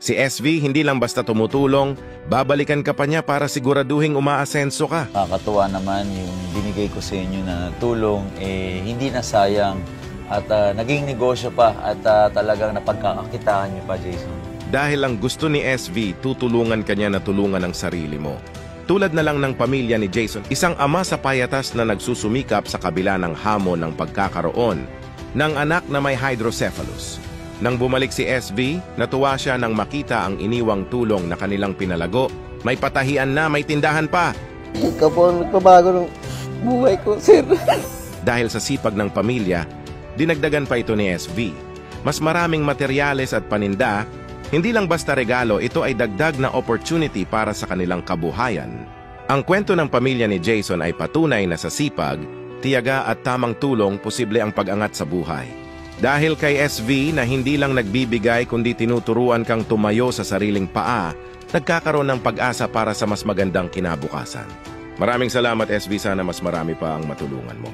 Si SV hindi lang basta tumutulong, babalikan ka pa niya para siguraduhing umaasenso ka. Nakakatuwa naman yung binigay ko sa inyo na tulong, hindi na sayang at naging negosyo pa at talagang napagkakakitaan niyo pa, Jason. Dahil ang gusto ni SV, tutulungan ka niya na tulungan ang sarili mo. Tulad na lang ng pamilya ni Jason, isang ama sa payatas na nagsusumikap sa kabila ng hamon ng pagkakaroon ng anak na may hydrocephalus. Nang bumalik si SV, natuwa siya nang makita ang iniwang tulong na kanilang pinalago. May patahian na, may tindahan pa. Ikaw po ang nagpabago ng buhay ko, sir. Dahil sa sipag ng pamilya, dinagdagan pa ito ni SV. Mas maraming materyales at paninda, hindi lang basta regalo, ito ay dagdag na opportunity para sa kanilang kabuhayan. Ang kwento ng pamilya ni Jason ay patunay na sa sipag, tiyaga at tamang tulong posible ang pag-angat sa buhay. Dahil kay SV na hindi lang nagbibigay kundi tinuturuan kang tumayo sa sariling paa, nagkakaroon ng pag-asa para sa mas magandang kinabukasan. Maraming salamat SV, sana mas marami pa ang matulungan mo.